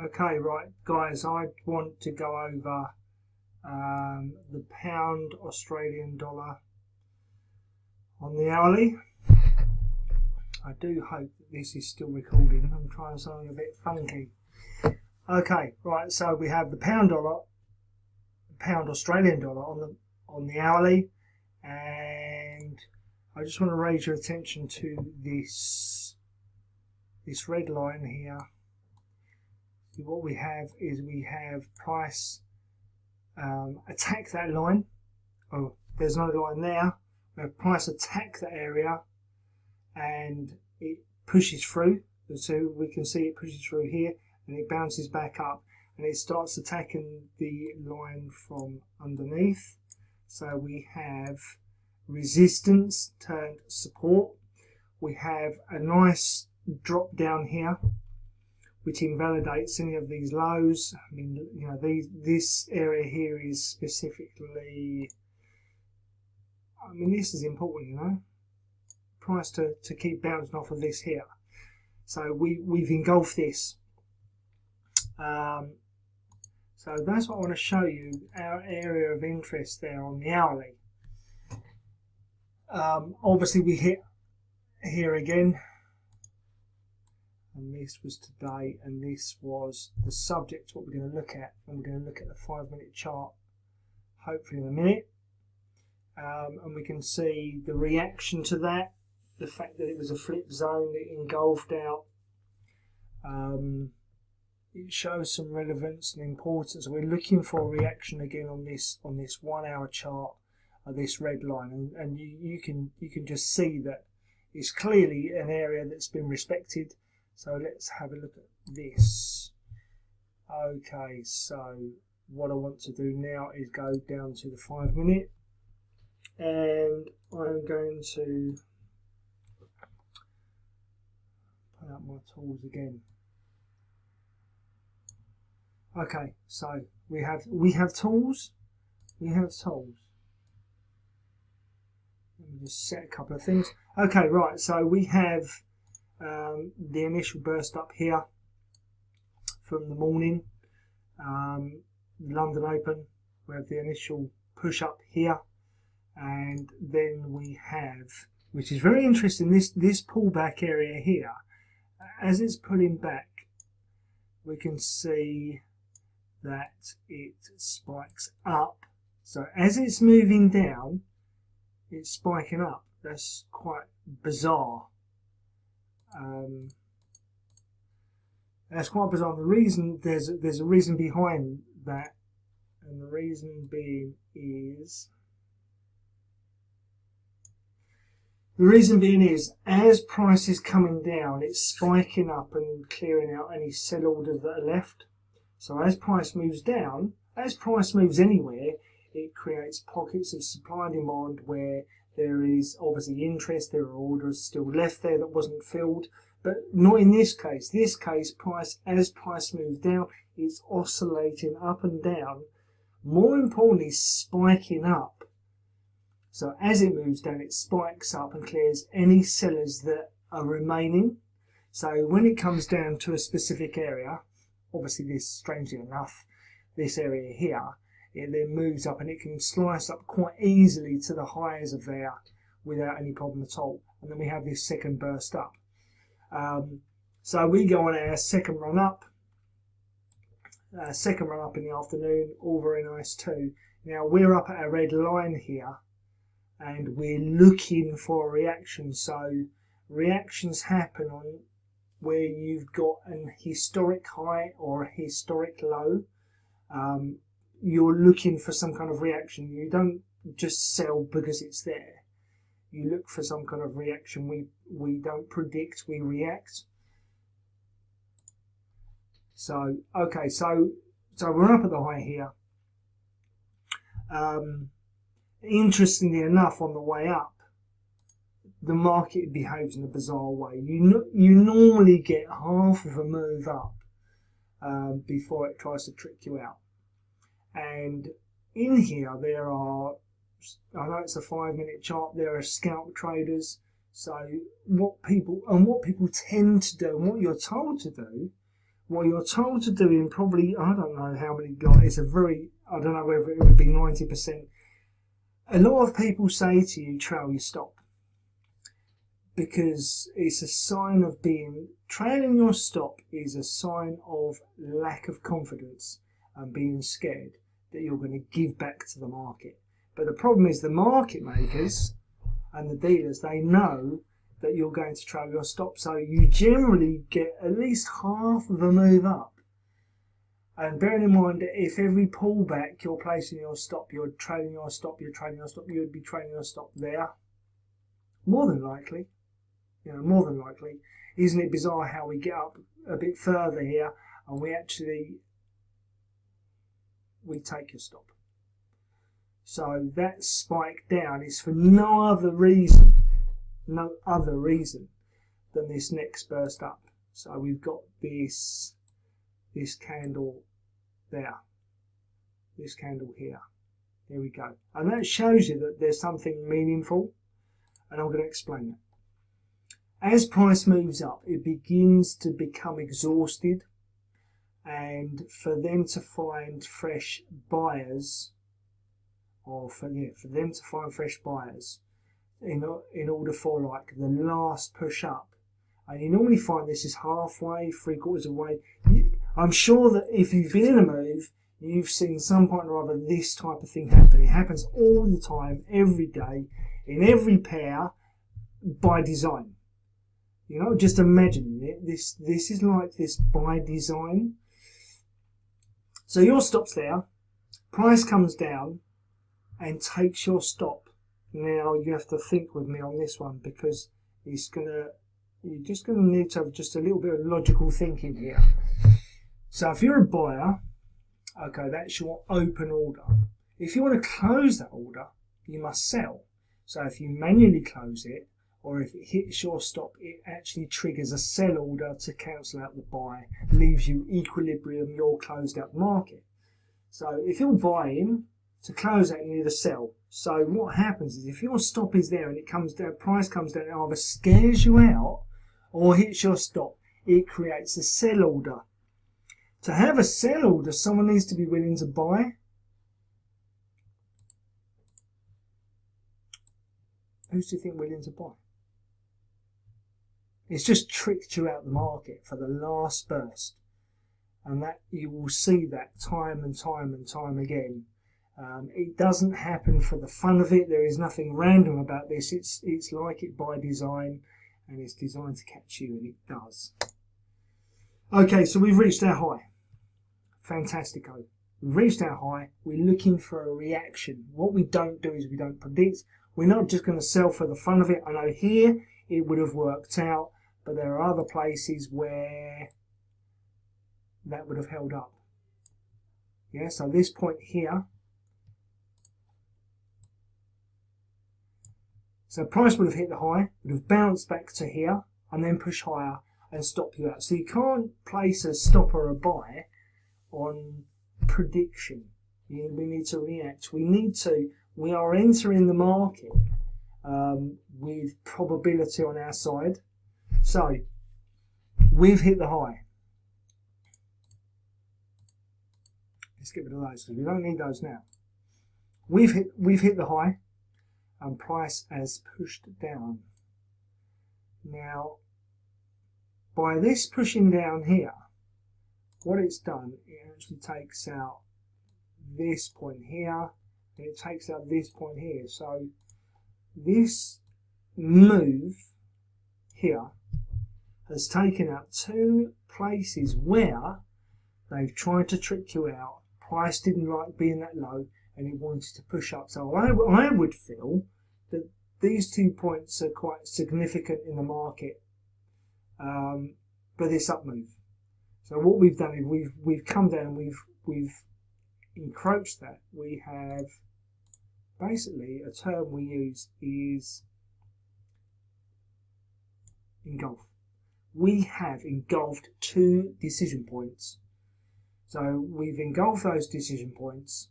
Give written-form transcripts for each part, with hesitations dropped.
Okay, right, guys, I want to go over the pound Australian dollar on the hourly. I do hope that this is still recording. I'm trying something a bit funky. Okay, right, so we have the pound Australian dollar on the hourly, and I just want to raise your attention to this red line here. What we have is we have price attack that line. Oh, there's no line there. We have price attack that area, and it pushes through. So we can see it pushes through here, and it bounces back up, and it starts attacking the line from underneath. So we have resistance turned support. We have a nice drop down here, which invalidates any of these lows. I mean, you know, this area here is specifically, I mean, this is important, you know, price to keep bouncing off of this here. So we've engulfed this. So that's what I want to show you, our area of interest there on the hourly. Obviously we hit here again, and this was today, and this was the subject what we're going to look at, and we're going to look at the 5-minute chart hopefully in a minute, and we can see the reaction to that, the fact that it was a flip zone, it engulfed out. It shows some relevance and importance. We're looking for a reaction again on this 1 hour chart of this red line, and you can just see that it's clearly an area that's been respected. So let's have a look at this. Okay, so what I want to do now is go down to the 5-minute, and I'm going to put out my tools again. Okay, so we have tools. Let me just set a couple of things. Okay, right, so we have the initial burst up here from the morning, London Open. We have the initial push up here, and then we have, which is very interesting, this pullback area here. As it's pulling back, we can see that it spikes up. So as it's moving down, it's spiking up. That's quite bizarre. That's quite bizarre. The reason, there's a reason behind that, and the reason being is as price is coming down, it's spiking up and clearing out any sell orders that are left. So as price moves down, as price moves anywhere, it creates pockets of supply and demand where there is obviously interest, there are orders still left there that wasn't filled, but not in this case. This case, as price moves down, it's oscillating up and down, more importantly spiking up. So as it moves down, it spikes up and clears any sellers that are remaining. So when it comes down to a specific area, obviously this, strangely enough, this area here, it then moves up and it can slice up quite easily to the highs of there without any problem at all. And then we have this second burst up. So we go on our second run up in the afternoon, all very nice too. Now we're up at a red line here, and we're looking for a reaction. So reactions happen on where you've got an historic high or a historic low. You're looking for some kind of reaction. You don't just sell because it's there. You look for some kind of reaction. We don't predict, we react. So okay, so we're up at the high here. Interestingly enough, on the way up, the market behaves in a bizarre way. You normally get half of a move up before it tries to trick you out. And in here there are, I know it's a 5-minute chart, there are scalp traders. So what people tend to do, and what you're told to do what you're told to do in probably, I don't know how many, like it's a very, I don't know whether it would be 90%. A lot of people say to you, trail your stop, because it's a sign of trailing your stop is a sign of lack of confidence and being scared that you're going to give back to the market. But the problem is the market makers and the dealers, they know that you're going to trail your stop, so you generally get at least half of a move up. And bearing in mind that if every pullback you're placing your stop, you're trailing your stop, you would be trailing your stop there. More than likely. More than likely. Isn't it bizarre how we get up a bit further here and we take your stop. So that spike down is for no other reason than this next burst up. So we've got this candle there, this candle here. There we go. And that shows you that there's something meaningful, and I'm going to explain that. As price moves up, it begins to become exhausted, and for them to find fresh buyers, in order for like the last push up, and you normally find this is halfway, 3/4 of the way. I'm sure that if you've been in a move, you've seen some point or other this type of thing happen. It happens all the time, every day, in every pair, by design. Just imagine it. This is like this by design. So your stop's there, price comes down and takes your stop. Now you have to think with me on this one, because you're just going to need to have just a little bit of logical thinking here. So if you're a buyer, okay, that's your open order. If you want to close that order, you must sell. So if you manually close it, or if it hits your stop, it actually triggers a sell order to cancel out the buy, leaves you equilibrium, you're closed out the market. So if you're buying, to close out you need a sell. So what happens is if your stop is there and it comes down, price comes down, it either scares you out or hits your stop, it creates a sell order. To have a sell order, someone needs to be willing to buy. Who's do you think willing to buy? It's just tricked you out the market for the last burst, and that you will see that time and time again. It doesn't happen for the fun of it. There is nothing random about this. It's like it by design, and it's designed to catch you, and it does. Okay, so we've reached our high. Fantastico. We've reached our high. We're looking for a reaction. What we don't do is we don't predict. We're not just going to sell for the fun of it. I know here it would have worked out, but there are other places where that would have held up. Yeah, so this point here, so price would have hit the high, would have bounced back to here, and then push higher and stop you out. So you can't place a stop or a buy on prediction. We need to react. We are entering the market with probability on our side. So we've hit the high. Let's get rid of those because we don't need those now. We've hit the high, and price has pushed down. Now, by this pushing down here, what it's done, it actually takes out this point here, and it takes out this point here. So this move here has taken out two places where they've tried to trick you out. Price didn't like being that low, and it wanted to push up. So I would feel that these 2 points are quite significant in the market for this up move. So what we've done is we've come down, we've encroached that. We have basically a term we use is engulf. We have engulfed two decision points. So we've engulfed those decision points.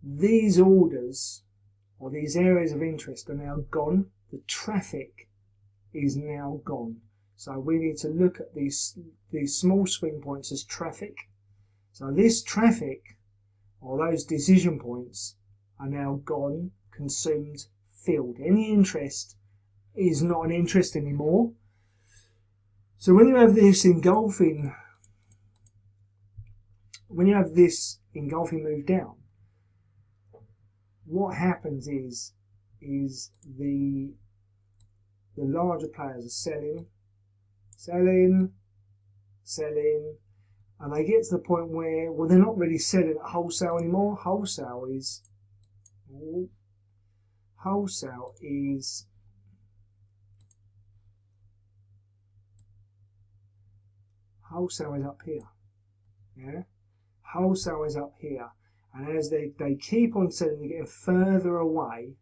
These orders or these areas of interest are now gone. The traffic is now gone. So we need to look at these small swing points as traffic. So this traffic, or those decision points, are now gone, consumed, filled. Any interest is not an interest anymore. So when you have this engulfing move down, what happens is the larger players are selling, and they get to the point where, well, they're not really selling at wholesale anymore. Wholesale is up here. Yeah, wholesale is up here, and as they keep on selling, they're getting further away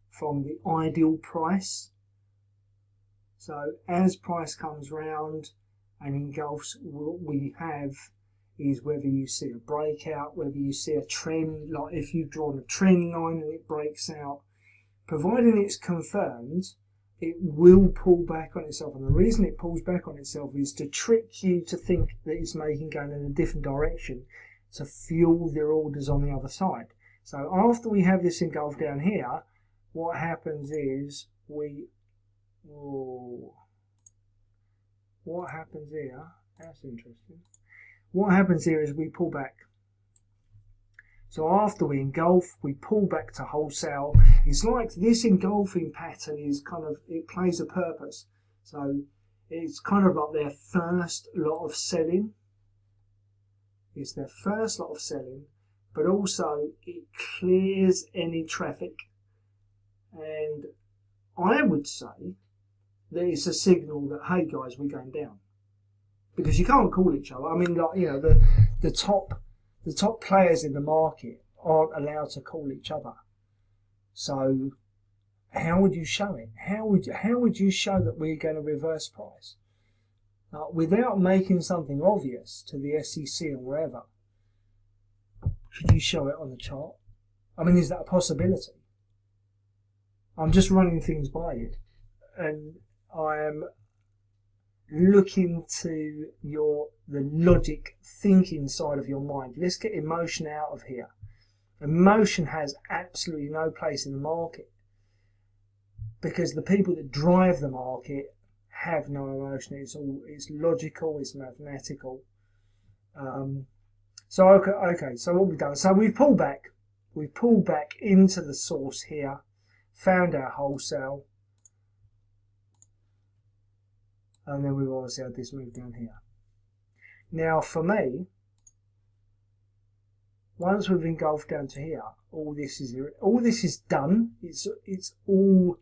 from the ideal price. So as price comes round and engulfs, what we have is whether you see a breakout, whether you see a trend, like if you've drawn a trend line and it breaks out, providing it's confirmed, it will pull back on itself. And the reason it pulls back on itself is to trick you to think that it's going in a different direction to fuel their orders on the other side. So after we have this engulf down here, what happens is what happens here, that's interesting. What happens here is we pull back. So after we engulf, we pull back to wholesale. It's like this engulfing pattern is kind of, it plays a purpose. So it's kind of like their first lot of selling. It's their first lot of selling, but also it clears any traffic. And I would say that it's a signal that, hey guys, we're going down. Because you can't call each other. I mean, like, you know, the top players in the market aren't allowed to call each other. So how would you show it? How would you show that we're going to reverse price? Without making something obvious to the SEC or wherever, should you show it on the chart? I mean, is that a possibility? I'm just running things by you, and I am looking to the logic thinking side of your mind. Let's get emotion out of here. Emotion has absolutely no place in the market, because the people that drive the market have no emotion. It's logical, it's mathematical. So okay, so what we've done, so we've pulled back into the source here, found our wholesale, and then we've obviously had this move down here. Now for me, once we've engulfed down to here, all this is done. It's all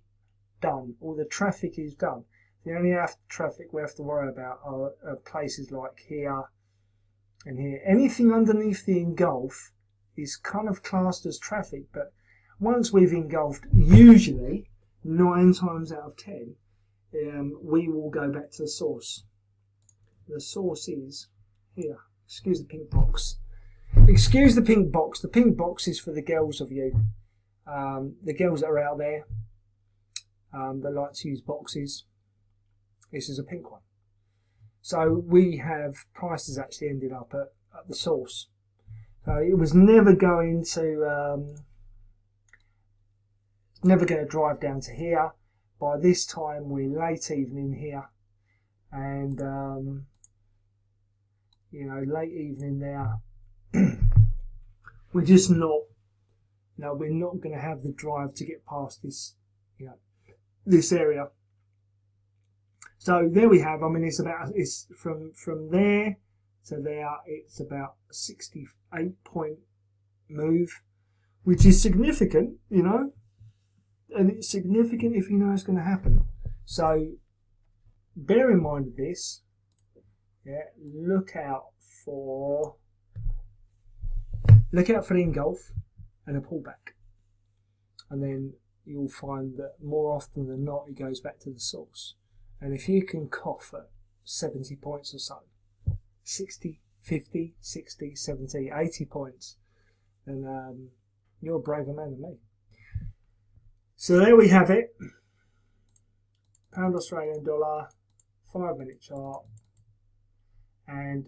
done. All the traffic is done. The only traffic we have to worry about are places like here and here. Anything underneath the engulf is kind of classed as traffic, but once we've engulfed, usually 9 times out of 10, we will go back to the source. The source is here. Excuse the pink box. Excuse the pink box. The pink box is for the girls of you. The girls that are out there that like to use boxes. This is a pink one. So we have prices actually ended up at the source. So it was never going to drive down to here. By this time we're late evening here, and late evening there. We're just not. No, we're not going to have the drive to get past this, this area. So there we have. I mean, it's from there to there. It's about a 68-point move, which is significant, and it's significant if you know it's going to happen. So bear in mind this. Yeah, look out for the engulf and a pullback, and then you'll find that more often than not it goes back to the source. And if you can cough at 70 points or so, 60, 50, 60, 70, 80 points, then you're a braver man than me. So there we have it. Pound Australian dollar, 5-minute chart, and